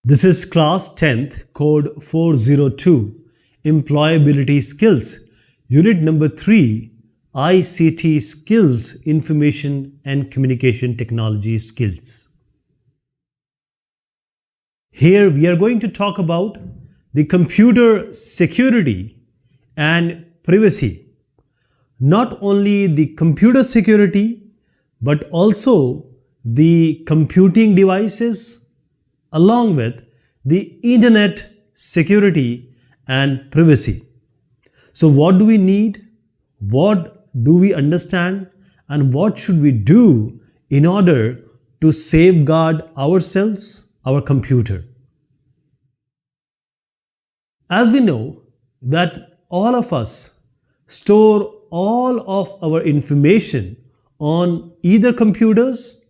This is class 10th, code 402, Employability Skills, unit number 3, ICT Skills, Information and Communication Technology Skills. Here we are going to talk about the computer security and privacy. Not only the computer security, but also the computing devices, along with the internet security and privacy. So what do we need? What do we understand? And what should we do in order to safeguard ourselves, our computer? As we know that all of us store all of our information on either computers,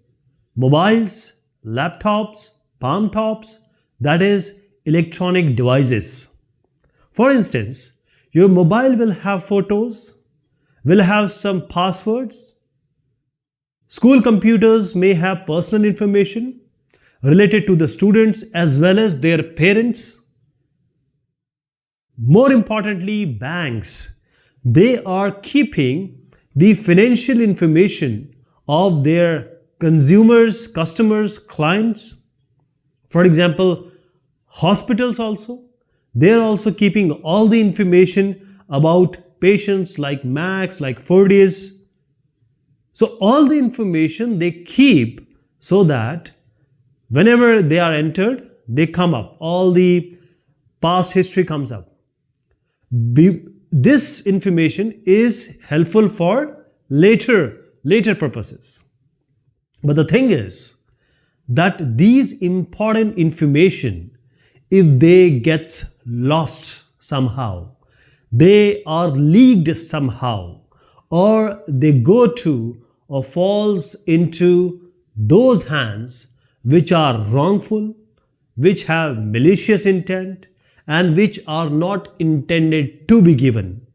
mobiles, laptops, palm tops, that is electronic devices. For instance, your mobile will have photos, will have some passwords. School computers may have personal information related to the students as well as their parents. More importantly, banks, they are keeping the financial information of their consumers, customers, clients. For example, hospitals also, they're also keeping all the information about patients like Max, like Fortis. So all the information they keep so that whenever they are entered, they come up. All the past history comes up. This information is helpful for later purposes. But the thing is that these important information, if they get lost somehow, they are leaked somehow, or they go to or falls into those hands which are wrongful, which have malicious intent, and which are not intended to be given,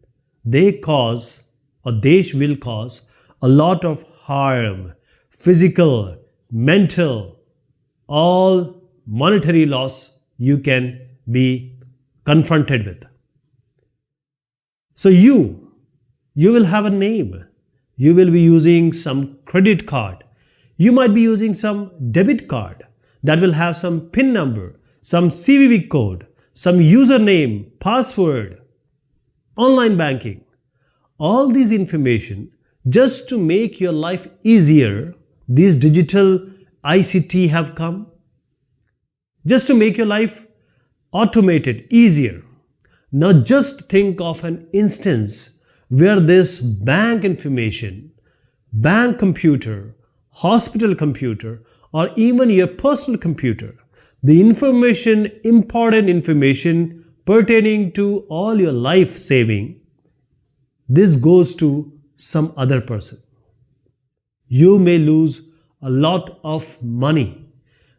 they cause or they will cause a lot of harm, physical, mental, all monetary loss you can be confronted with. So you will have a name. You will be using some credit card. You might be using some debit card that will have some PIN number, some CVV code, some username, password, online banking. All these information, just to make your life easier, these digital ICT have come, just to make your life automated, easier. Now just think of an instance where this bank information, bank computer, hospital computer, or even your personal computer, the information, important information pertaining to all your life saving, this goes to some other person. You may lose a lot of money.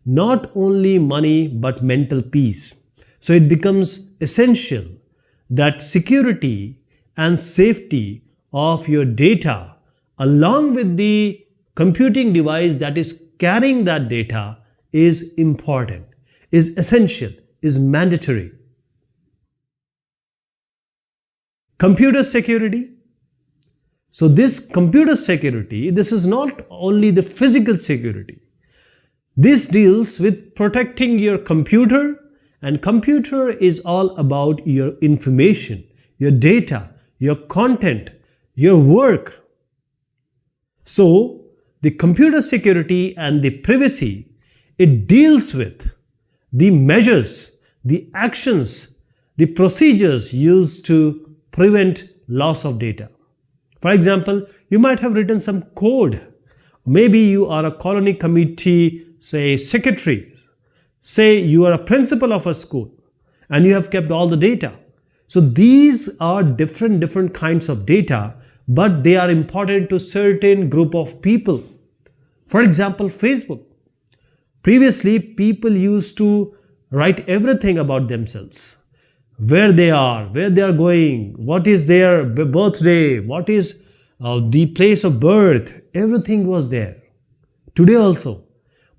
Not only money, but mental peace. So it becomes essential that security and safety of your data, along with the computing device that is carrying that data, is important, is essential, is mandatory. Computer security. So this computer security, this is not only the physical security. This deals with protecting your computer, and computer is all about your information, your data, your content, your work. So the computer security and the privacy, it deals with the measures, the actions, the procedures used to prevent loss of data. For example, you might have written some code. Maybe you are a colony committee, say, secretary. Say you are a principal of a school and you have kept all the data. So these are different kinds of data, but they are important to certain group of people. For example, Facebook. Previously, people used to write everything about themselves. Where they are going, what is their birthday, what is the place of birth, everything was there. Today also.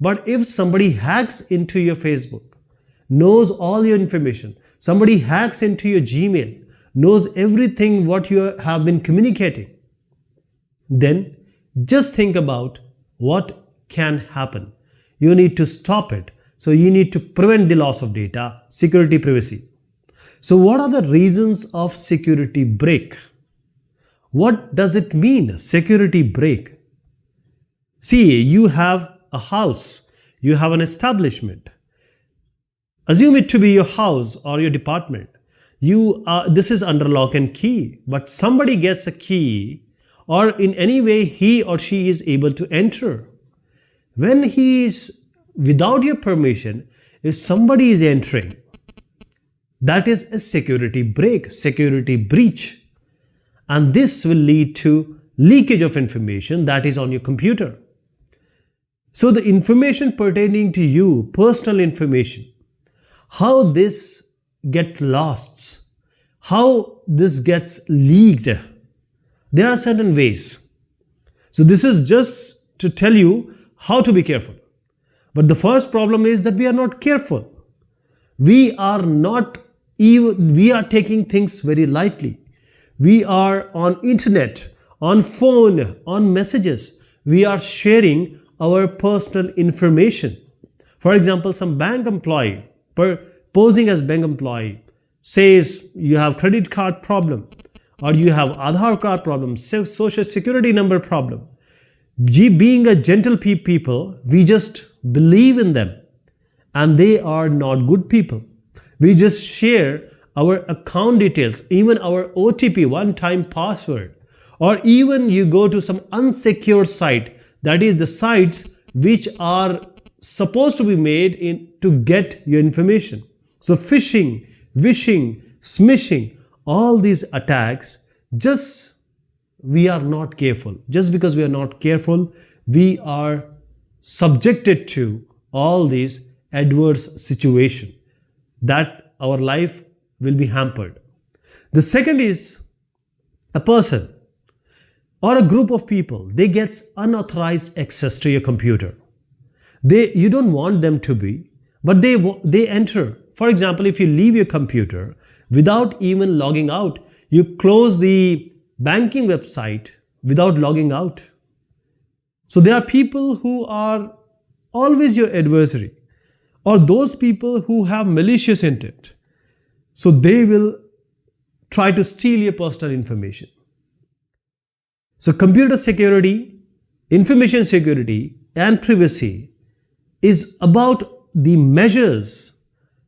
But if somebody hacks into your Facebook knows all your information. Somebody hacks into your Gmail, knows everything what you have been communicating. Then just think about what can happen. You need to stop it. So you need to prevent the loss of data, security, privacy. So what are the reasons of security break? What does it mean, security break? See, you have a house, you have an establishment. Assume it to be your house or your department. This is under lock and key, but somebody gets a key, or in any way he or she is able to enter. When he is without your permission, if somebody is entering, that is a security break, security breach. And this will lead to leakage of information that is on your computer. So the information pertaining to you, personal information, how this gets lost, how this gets leaked, there are certain ways. So this is just to tell you how to be careful. But the first problem is that we are not careful. We are taking things very lightly. We are on internet, on phone, on messages. We are sharing our personal information. For example, some bank employee posing as bank employee says you have credit card problem, or you have Aadhaar card problem, social security number problem. Being a gentle people, we just believe in them, and they are not good people. We just share our account details, even our OTP, one-time password, or even you go to some unsecure site, that is the sites which are supposed to be made to get your information. So phishing, wishing, smishing, all these attacks, we are not careful. Just because we are not careful, we are subjected to all these adverse situations that our life will be hampered. The second is a person or a group of people, they get unauthorized access to your computer. You don't want them to be, but they enter. For example, if you leave your computer without even logging out, you close the banking website without logging out. So there are people who are always your adversary, or those people who have malicious intent. So they will try to steal your personal information. So computer security, information security, and privacy is about the measures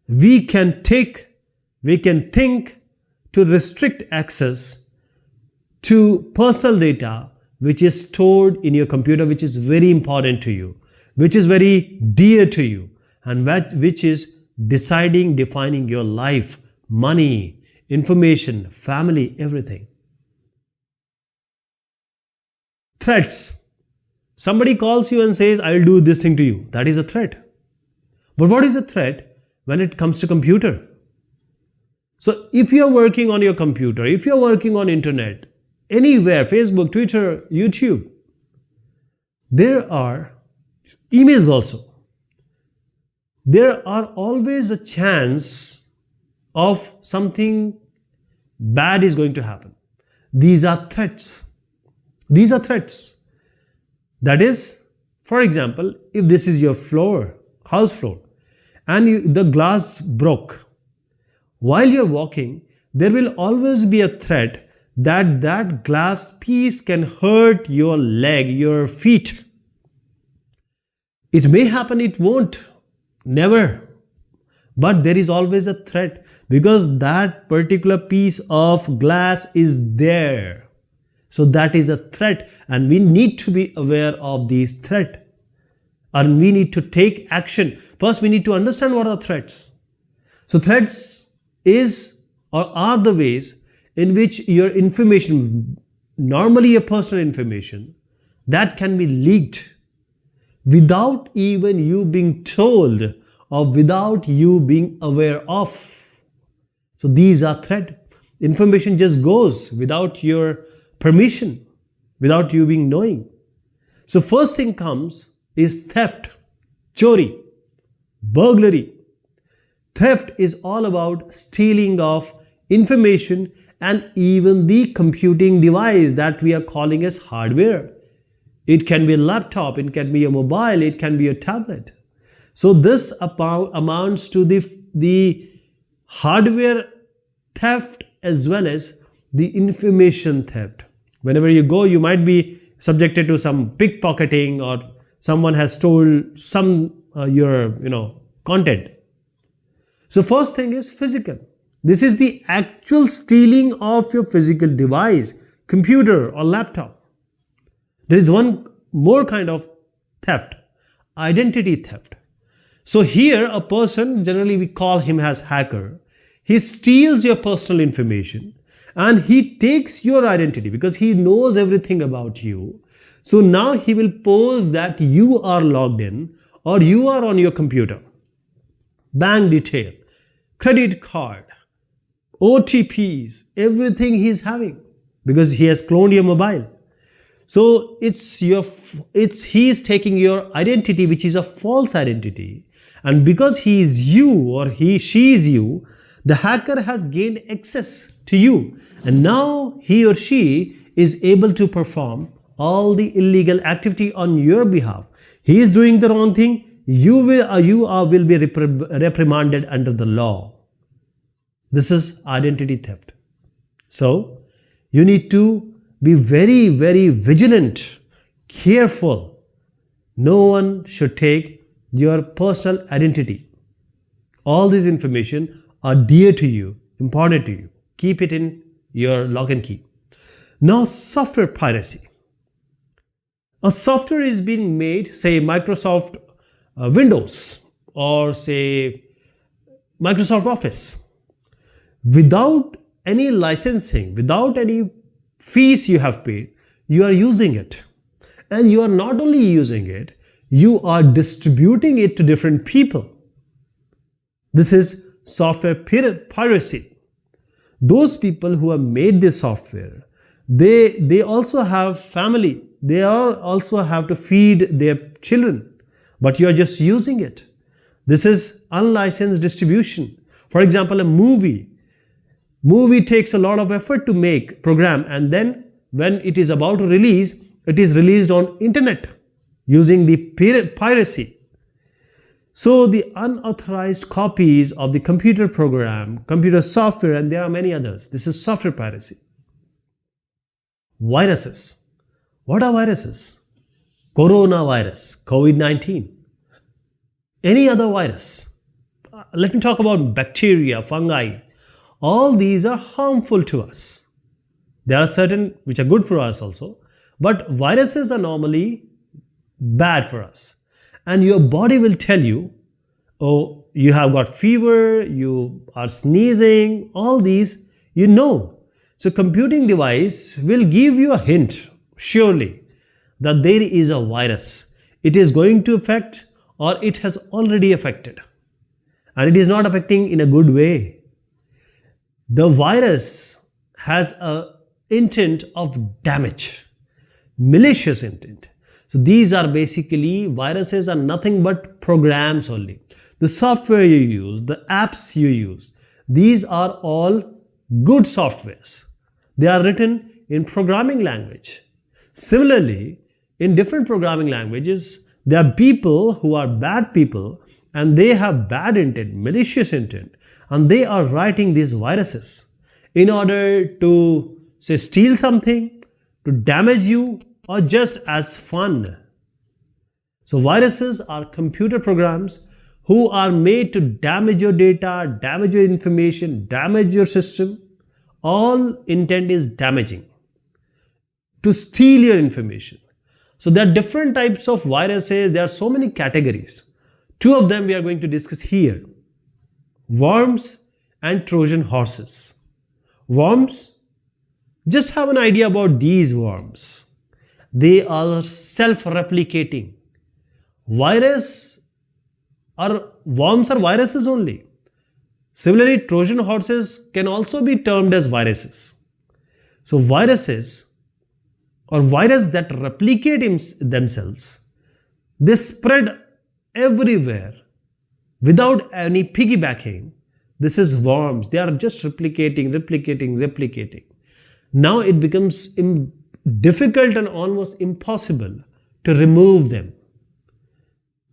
we can take, we can think to restrict access to personal data which is stored in your computer, which is very important to you, which is very dear to you, and which is defining your life, money, information, family, everything. Threats. Somebody calls you and says, I'll do this thing to you. That is a threat. But what is a threat when it comes to computer? So if you're working on your computer, if you're working on internet, anywhere, Facebook, Twitter, YouTube, there are emails also. There are always a chance of something bad is going to happen. These are threats. These are threats. That is, for example, if this is your floor, house floor, and the glass broke, while you're walking, there will always be a threat that glass piece can hurt your leg, your feet. It may happen, it won't. Never. But there is always a threat because that particular piece of glass is there. So that is a threat, and we need to be aware of these threats. And we need to take action. First, we need to understand what are threats. So threats are the ways in which your information, normally your personal information, that can be leaked without even you being told or without you being aware of. So these are threats. Information just goes without your permission, without you being knowing. So first thing comes is theft, chori, burglary. Theft is all about stealing of information and even the computing device that we are calling as hardware. It can be a laptop, it can be a mobile, it can be a tablet. So this amounts to the hardware theft as well as the information theft. Whenever you go, you might be subjected to some pickpocketing, or someone has stole some your content. So first thing is physical. This is the actual stealing of your physical device, computer or laptop. There is one more kind of theft, identity theft. So here a person, generally we call him as hacker, he steals your personal information and he takes your identity because he knows everything about you. So now he will pose that you are logged in or you are on your computer. Bank detail, credit card, OTPs, everything he is having because he has cloned your mobile. So he is taking your identity, which is a false identity, and because he is you or she is you, the hacker has gained access to you, and now he or she is able to perform all the illegal activity on your behalf. He is doing the wrong thing. You will be reprimanded under the law. This is identity theft. So you need to be very, very vigilant, careful. No one should take your personal identity. All this information are dear to you, important to you. Keep it in your lock and key. Now, software piracy. A software is being made, say Microsoft Windows or say Microsoft Office. Without any licensing, without any fees you have paid, you are using it. And you are not only using it, you are distributing it to different people. This is software piracy. Those people who have made this software, they also have family. They also have to feed their children, but you are just using it. This is unlicensed distribution. For example, a movie takes a lot of effort to make program, and then when it is about to release, it is released on internet using the piracy. So the unauthorized copies of the computer program, computer software, and there are many others. This is software piracy. Viruses. What are viruses? Coronavirus, COVID-19. Any other virus. Let me talk about bacteria, fungi. All these are harmful to us. There are certain which are good for us also, but viruses are normally bad for us. And your body will tell you, oh, you have got fever, you are sneezing, all these, you know. So computing device will give you a hint, surely, that there is a virus. It is going to affect or it has already affected. And it is not affecting in a good way. The virus has an intent of damage, malicious intent. So these are basically, viruses are nothing but programs only. The software you use, the apps you use, these are all good softwares. They are written in programming language. Similarly, in different programming languages, there are people who are bad people and they have bad intent, malicious intent, and they are writing these viruses in order to, say, steal something, to damage you, or just as fun. So viruses are computer programs who are made to damage your data, damage your information, damage your system. All intent is damaging, to steal your information. So there are different types of viruses. There are so many categories. Two of them we are going to discuss here. Worms and Trojan horses. Worms, just have an idea about these worms. They are self-replicating. Worms are viruses only. Similarly, Trojan horses can also be termed as viruses. So viruses or virus that replicate themselves, they spread everywhere without any piggybacking. This is worms. They are just replicating. Now it becomes difficult and almost impossible to remove them.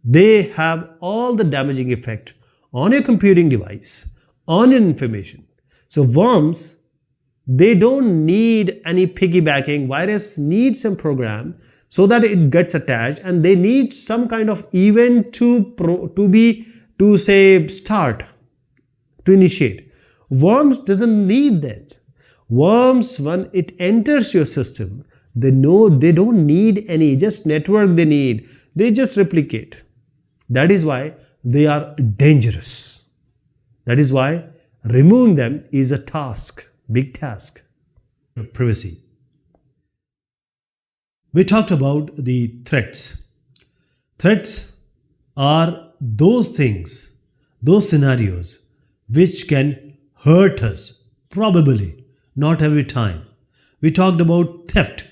They have all the damaging effect on your computing device, on your information. So worms, they don't need any piggybacking. Virus needs some program so that it gets attached, and they need some kind of event to start, to initiate. Worms doesn't need that. Worms, when it enters your system, they don't need any just network they need. They just replicate. That is why they are dangerous. That is why removing them is a task, big task. Privacy. We talked about the threats. Threats are those things, those scenarios which can hurt us, probably, not every time. We talked about theft.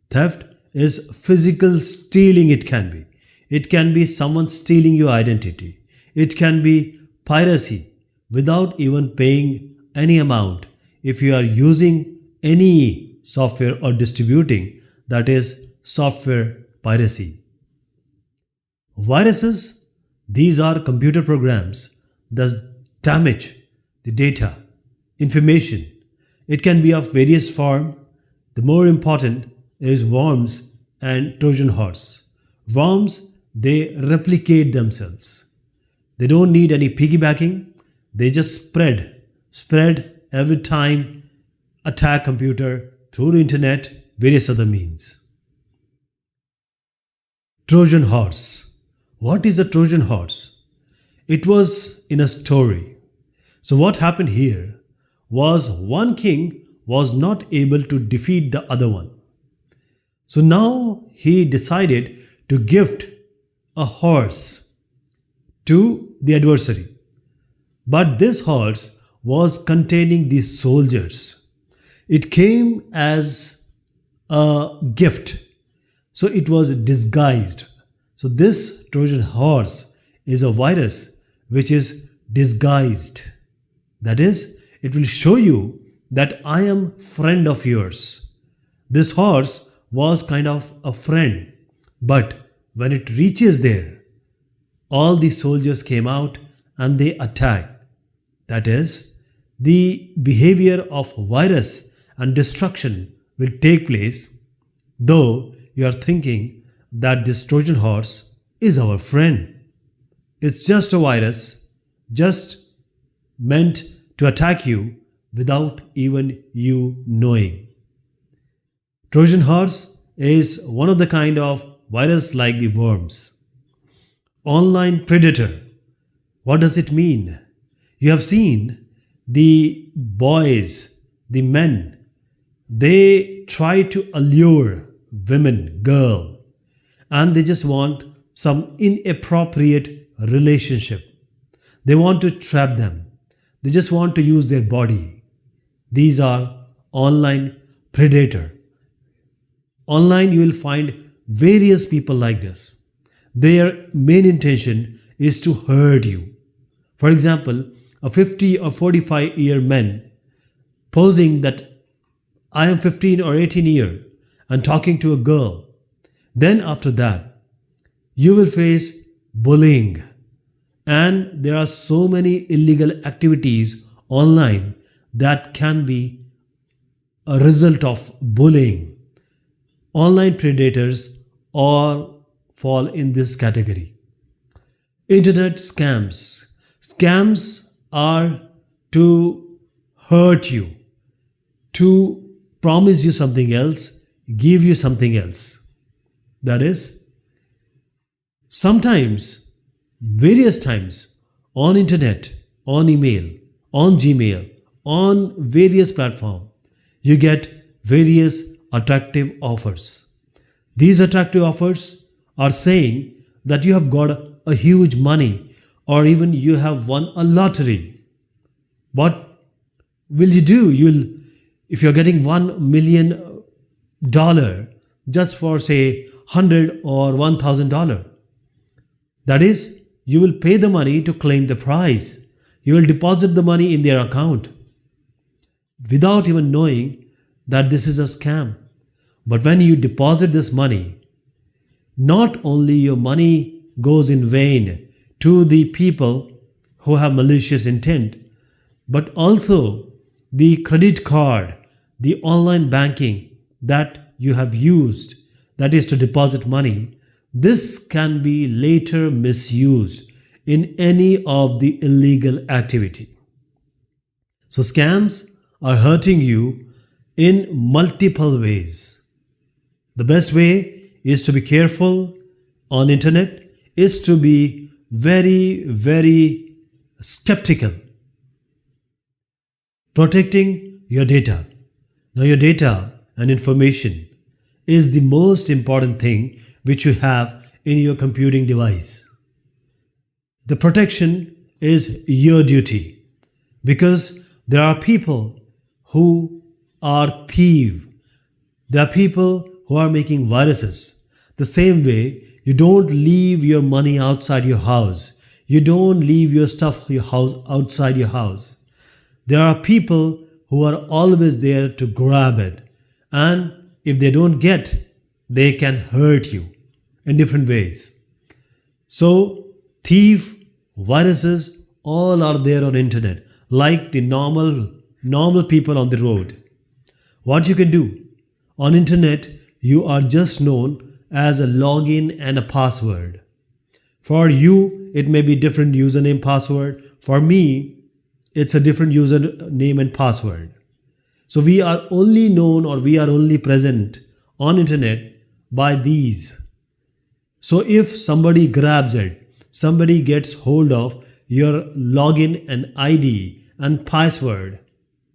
Theft is physical stealing, it can be. It can be someone stealing your identity. It can be piracy without even paying any amount. If you are using any software or distributing, that is software piracy. Viruses, these are computer programs that damage the data, information. It can be of various form. The more important is worms and Trojan horse. Worms, they replicate themselves. They don't need any piggybacking. They just spread every time attack computer through the internet, various other means. Trojan horse. What is a Trojan horse? It was in a story. So what happened here was one king was not able to defeat the other one. So now he decided to gift a horse to the adversary. But this horse was containing the soldiers. It came as a gift. So it was disguised. So this Trojan horse is a virus which is disguised. That is, it will show you that I am friend of yours. This horse was kind of a friend, but when it reaches there, all the soldiers came out and they attacked. That is, the behavior of virus and destruction will take place, though you are thinking that this Trojan horse is our friend. It's just a virus, just meant to attack you without even you knowing. Trojan horse is one of the kind of virus like the worms. Online predator. What does it mean? You have seen the boys, the men, they try to allure women, girl, and they just want some inappropriate relationship. They want to trap them. They just want to use their body. These are online predator. Online you will find various people like this. Their main intention is to hurt you. For example, a 50 or 45-year man posing that I am 15 or 18 years and talking to a girl. Then after that, you will face bullying. And there are so many illegal activities online that can be a result of bullying. Online predators all fall in this category. Internet scams. Scams are to hurt you, to promise you something else, give you something else. That is, sometimes, various times, on internet, on email, on Gmail, on various platforms, you get various attractive offers. These attractive offers are saying that you have got a huge money or even you have won a lottery. What will you do? If you're getting $1 million just for say $100 or $1,000, that is, you will pay the money to claim the prize. You will deposit the money in their account without even knowing that this is a scam. But when you deposit this money, not only your money goes in vain to the people who have malicious intent, but also the credit card, the online banking that you have used, that is to deposit money, this can be later misused in any of the illegal activity. So scams are hurting you in multiple ways. The best way is to be careful on internet, is to be very, very skeptical. Protecting your data. Now your data and information is the most important thing which you have in your computing device. The protection is your duty because there are people who are thieves. There are people who are making viruses. The same way, you don't leave your money outside your house. You don't leave your stuff outside your house. There are people who are always there to grab it. And if they don't get, they can hurt you in different ways. So, thief, viruses, all are there on internet, like the normal people on the road. What you can do? On internet, you are just known as a login and a password. For you, it may be different username password. For me, it's a different username and password. So we are only known or we are only present on internet by these. So if somebody grabs it, somebody gets hold of your login and ID and password,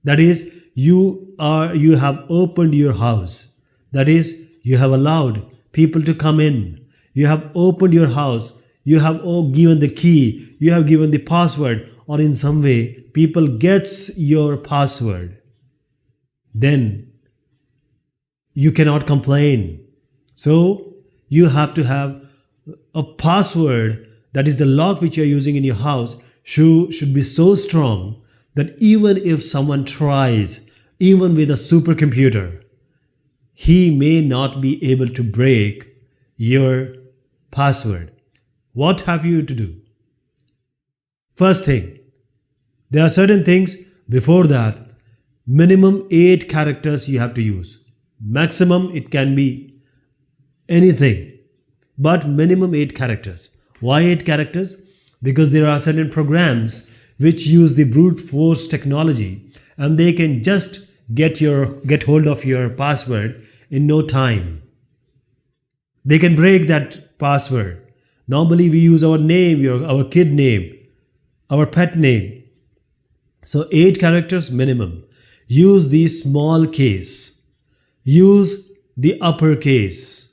that is you have opened your house. That is you have allowed people to come in. You have opened your house. You have given the key. You have given the password, or in some way people gets your password. Then you cannot complain. So you have to have a password, that is the lock which you are using in your house should be so strong that even if someone tries, even with a supercomputer, he may not be able to break your password. What have you to do? First thing, there are certain things before that. Minimum 8 characters you have to use. Maximum it can be anything, but minimum 8 characters. Why 8 characters? Because there are certain programs which use the brute force technology and they can just get hold of your password in no time. They can break that password. Normally we use our name, our kid name, our pet name. So 8 characters minimum. Use the small case. Use the uppercase.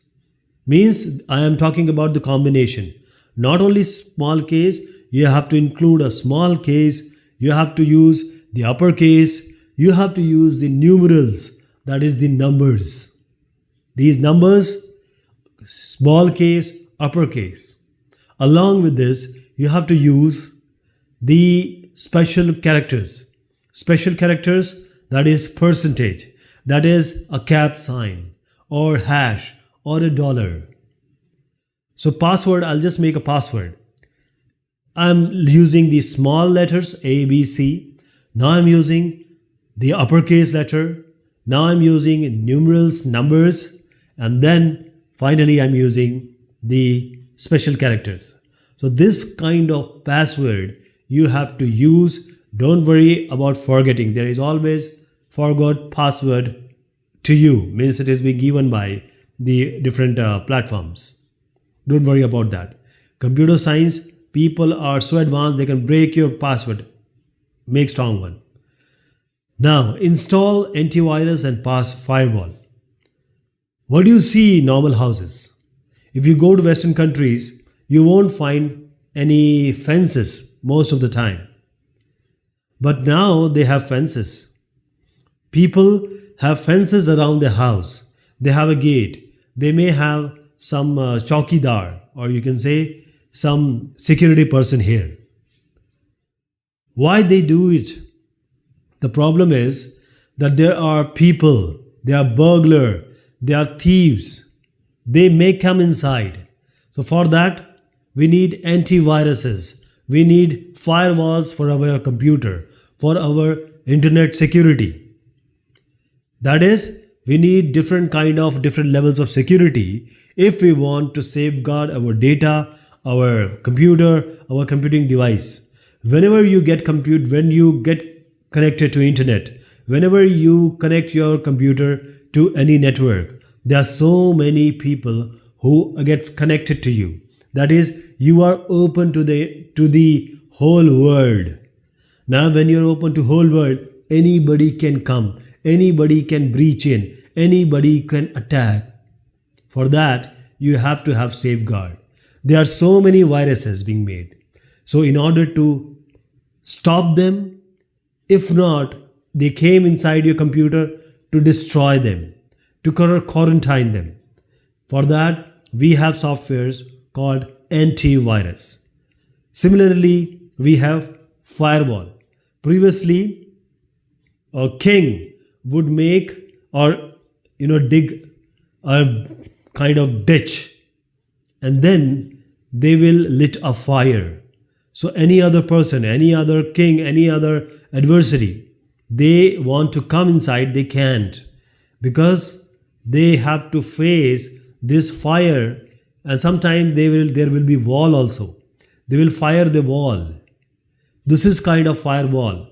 Means I am talking about the combination. Not only small case, you have to include a small case. You have to use the uppercase. You have to use the numerals, that is the numbers. These numbers, small case, uppercase. Along with this, you have to use the special characters. Special characters, that is percentage, that is a cap sign or hash or a dollar. So password, I'll just make a password. I'm using the small letters A, B, C. Now I'm using the uppercase letter. Now I'm using numerals, numbers, and then finally I'm using the special characters. So this kind of password you have to use. Don't worry about forgetting. There is always forgot password to you, means it is being given by the different platforms. Don't worry about that. Computer science, people are so advanced they can break your password. Make strong one. Now install antivirus and pass firewall. What do you see in normal houses? If you go to Western countries, you won't find any fences most of the time. But now they have fences. People have fences around their house. They have a gate. They may have some chowkidar, or you can say some security person here. Why they do it? The problem is that there are people, they are burglar, they are thieves. They may come inside. So for that, we need antiviruses. We need firewalls for our computer, for our internet security. That is, we need different levels of security if we want to safeguard our data, our computer, our computing device. Whenever you get when you get connected to internet, whenever you connect your computer to any network, there are so many people who gets connected to you. That is, you are open to the whole world. Now, when you're open to whole world, anybody can come, anybody can breach in, anybody can attack. For that, you have to have safeguard. There are so many viruses being made. So in order to stop them, if not, they came inside your computer to destroy them, to quarantine them. For that, we have softwares called antivirus. Similarly, we have firewall. Previously, a king would make or dig a kind of ditch, and then they will lit a fire. So any other person, any other king, any other adversary, they want to come inside, they can't, because they have to face this fire, and sometimes there will be wall also. They will fire the wall. This is kind of firewall.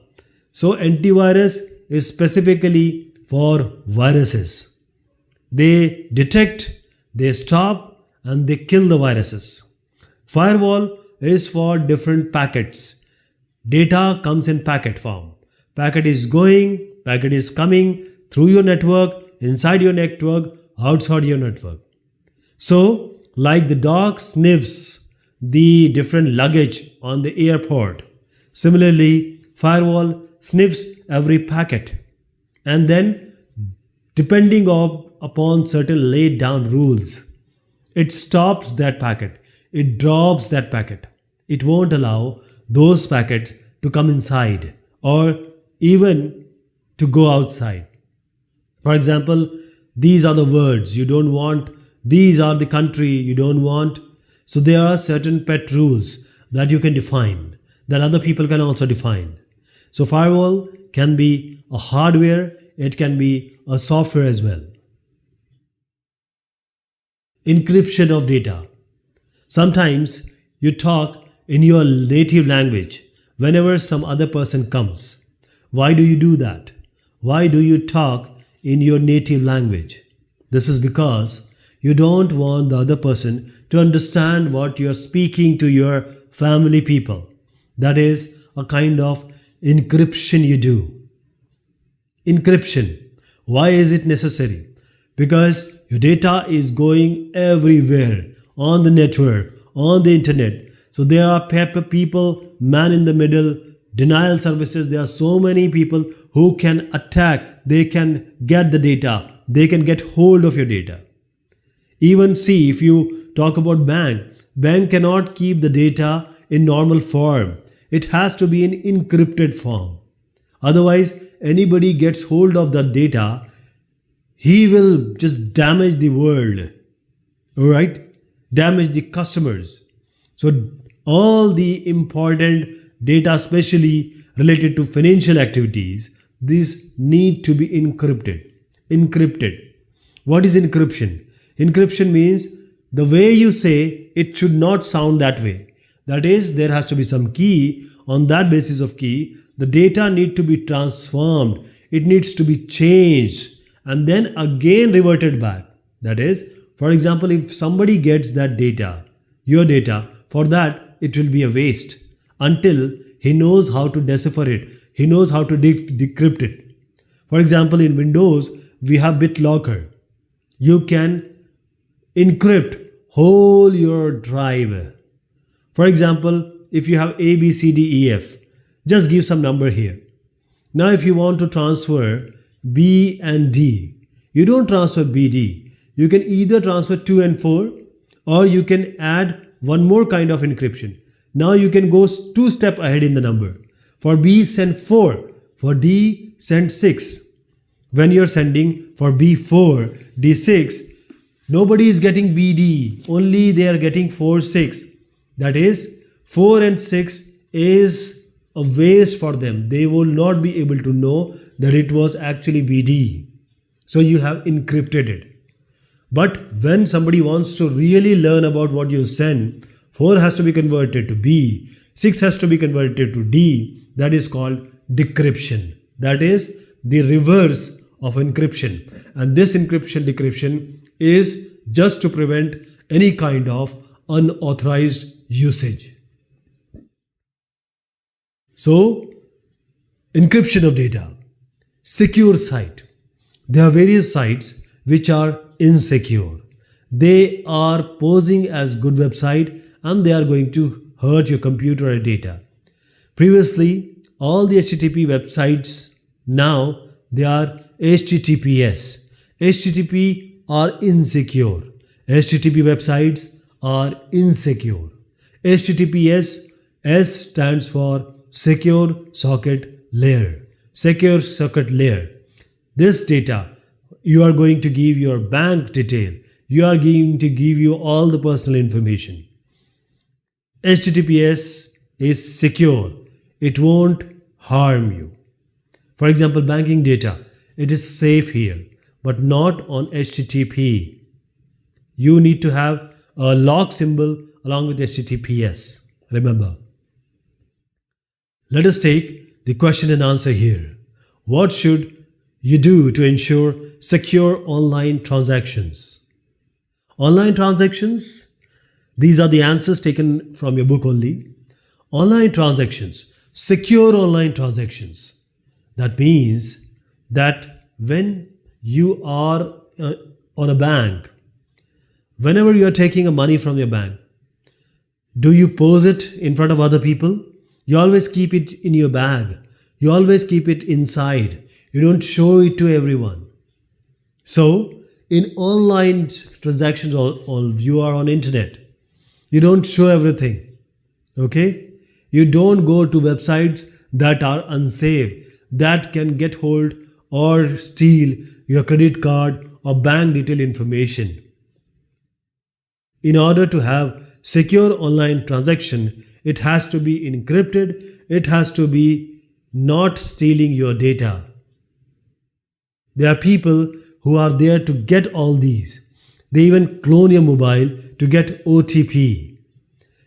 So antivirus is specifically for viruses. They detect, they stop, and they kill the viruses. Firewall is for different packets. Data comes in packet form. Packet is going, packet is coming through your network, inside your network, outside your network. So, like the dog sniffs the different luggage on the airport, similarly, firewall sniffs every packet, and then, depending upon certain laid down rules, it stops that packet, it drops that packet. It won't allow those packets to come inside or even to go outside. For example, these are the words you don't want, these are the country you don't want. So there are certain pet rules that you can define, that other people can also define. So firewall can be a hardware, it can be a software as well. Encryption of data. Sometimes you talk in your native language whenever some other person comes. Why do you do that? Why do you talk in your native language? This is because you don't want the other person to understand what you're speaking to your family people. That is a kind of encryption you do. Encryption. Why is it necessary? Because your data is going everywhere on the network, on the internet. So there are people, man in the middle, denial services. There are so many people who can attack. They can get the data. They can get hold of your data. Even see, if you talk about bank cannot keep the data in normal form. It has to be in encrypted form. Otherwise, anybody gets hold of the data, he will just damage the world. Alright? Damage the customers. So all the important data, especially related to financial activities, these need to be encrypted. Encrypted. What is encryption? Encryption means the way you say it should not sound that way. That is, there has to be some key. On that basis of key, the data need to be transformed. It needs to be changed and then again reverted back. That is, for example, if somebody gets that data, your data, for that it will be a waste until he knows how to decipher it. He knows how to decrypt it. For example, in Windows, we have BitLocker. You can encrypt whole your drive. For example, if you have A, B, C, D, E, F, just give some number here. Now, if you want to transfer B and D, you don't transfer B, D. You can either transfer 2 and 4 or you can add one more kind of encryption. Now you can go two steps ahead in the number. For B, send 4. For D, send 6. When you're sending for B4, D6, nobody is getting BD. Only they are getting 4, 6. That is, 4 and 6 is a waste for them. They will not be able to know that it was actually BD. So you have encrypted it. But when somebody wants to really learn about what you send, 4 has to be converted to B, 6 has to be converted to D. That is called decryption. That is the reverse of encryption. And this encryption decryption is just to prevent any kind of unauthorized usage. So, encryption of data. Secure site. There are various sites which are insecure. They are posing as good website and they are going to hurt your computer or data. Previously, all the HTTP websites, now they are HTTPS. HTTP are insecure. HTTP websites are insecure. HTTPS, S stands for Secure Socket Layer. Secure Socket Layer. This data, you are going to give your bank detail. You are going to give you all the personal information. HTTPS is secure. It won't harm you. For example, banking data, it is safe here, but not on HTTP. You need to have a lock symbol along with HTTPS. Remember. Let us take the question and answer here. What should you do to ensure secure online transactions? Online transactions, these are the answers taken from your book only. Online transactions, secure online transactions. That means that when you are on a bank, whenever you are taking money from your bank, do you pose it in front of other people? You always keep it in your bag. You always keep it inside. You don't show it to everyone. So, in online transactions, or you are on internet, you don't show everything. Okay? You don't go to websites that are unsafe, that can get hold or steal your credit card or bank detail information. In order to have secure online transaction, it has to be encrypted. It has to be not stealing your data. There are people who are there to get all these. They even clone your mobile to get OTP.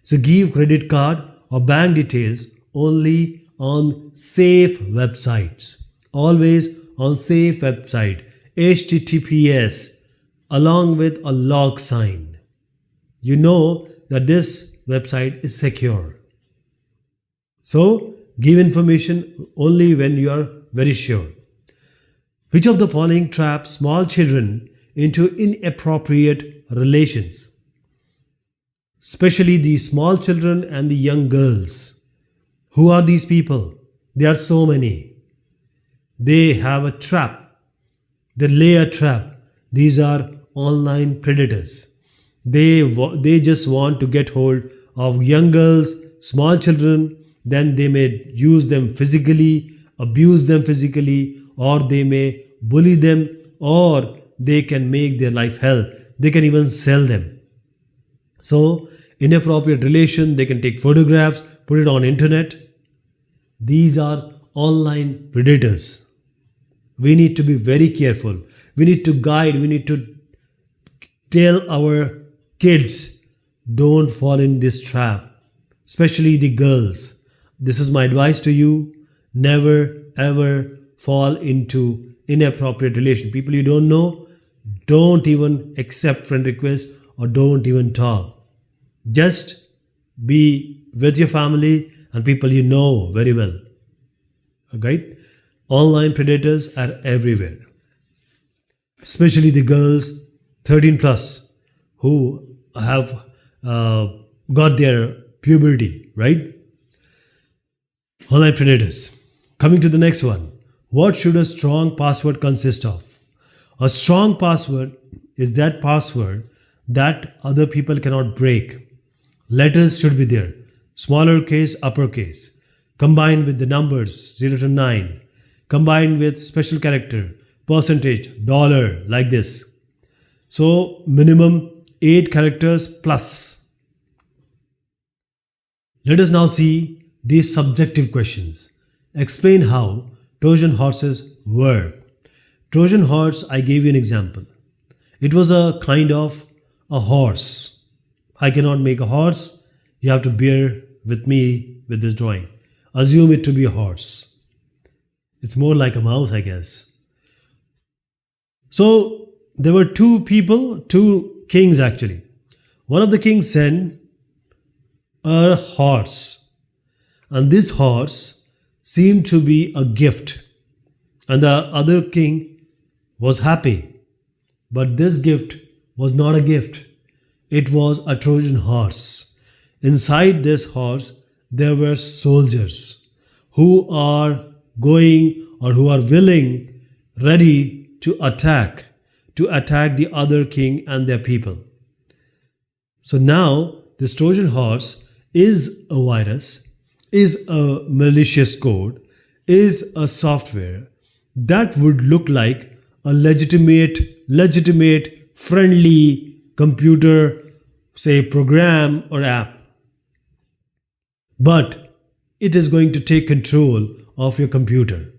So give credit card or bank details only on safe websites. Always on safe website. HTTPS along with a log sign. You know that this website is secure. So give information only when you are very sure. Which of the following traps small children into inappropriate relations? Especially the small children and the young girls. Who are these people? There are so many. They have a trap. They lay a trap. These are online predators. They just want to get hold of young girls, small children, then they may use them physically, abuse them physically, or they may bully them, or they can make their life hell. They can even sell them. So, inappropriate relation, they can take photographs, put it on internet. These are online predators. We need to be very careful. We need to guide, we need to tell our kids, don't fall in this trap, especially the girls. This is my advice to you. Never ever fall into inappropriate relation. People you don't know, don't even accept friend requests or don't even talk. Just be with your family and people you know very well. Okay? Online predators are everywhere. Especially the girls 13 plus who have got their puberty, right? Online predators. Coming to the next one. What should a strong password consist of? A strong password is that password that other people cannot break. letters should be there. Smaller case, uppercase. Combined with the numbers 0 to 9. Combined with special character, percentage, dollar, like this. So minimum 8 characters plus. Let us now see these subjective questions. Explain how Trojan horses work. Trojan horse, I gave you an example. It was a kind of a horse. I cannot make a horse. You have to bear with me with this drawing. Assume it to be a horse. It's more like a mouse, I guess. So there were two people, two kings actually. One of the kings sent a horse, and this horse seemed to be a gift, and the other king was happy. But this gift was not a gift. It was a Trojan horse. Inside this horse, there were soldiers who are going or who are willing, ready to attack the other king and their people. So now this Trojan horse is a virus, is a malicious code, is a software that would look like a legitimate, friendly computer, say program or app. But it is going to take control of your computer.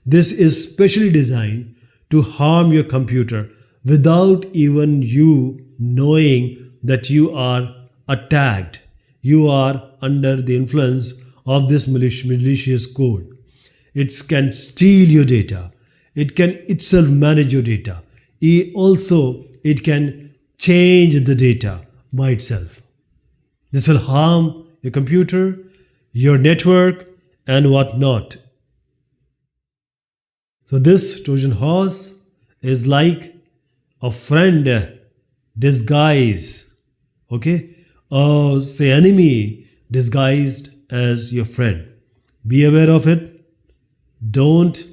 This is specially designed to harm your computer without even you knowing that you are attacked. You are under the influence of this malicious code. It can steal your data. It can itself manage your data. It can change the data by itself. This will harm your computer, your network, and whatnot. So this Trojan horse is like a friend disguised, okay? Or say enemy disguised as your friend. Be aware of it. Don't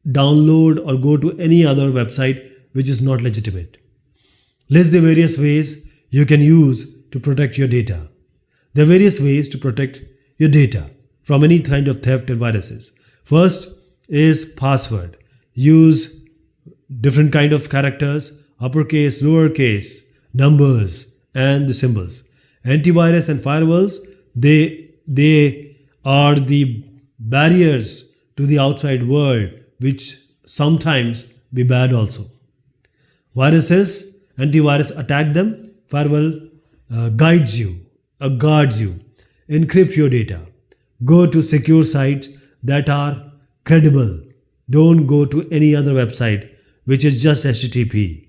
download or go to any other website which is not legitimate. List the various ways you can use to protect your data. There are various ways to protect your data from any kind of theft and viruses. First is password. Use different kind of characters, uppercase, lowercase, numbers, and the symbols. Antivirus and firewalls, they are the barriers to the outside world, which sometimes be bad also. Viruses, antivirus attack them, firewall guards you. Encrypt your data. Go to secure sites that are credible. Don't go to any other website which is just HTTP.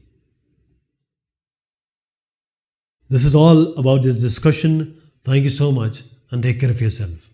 This is all about this discussion. Thank you so much and take care of yourself.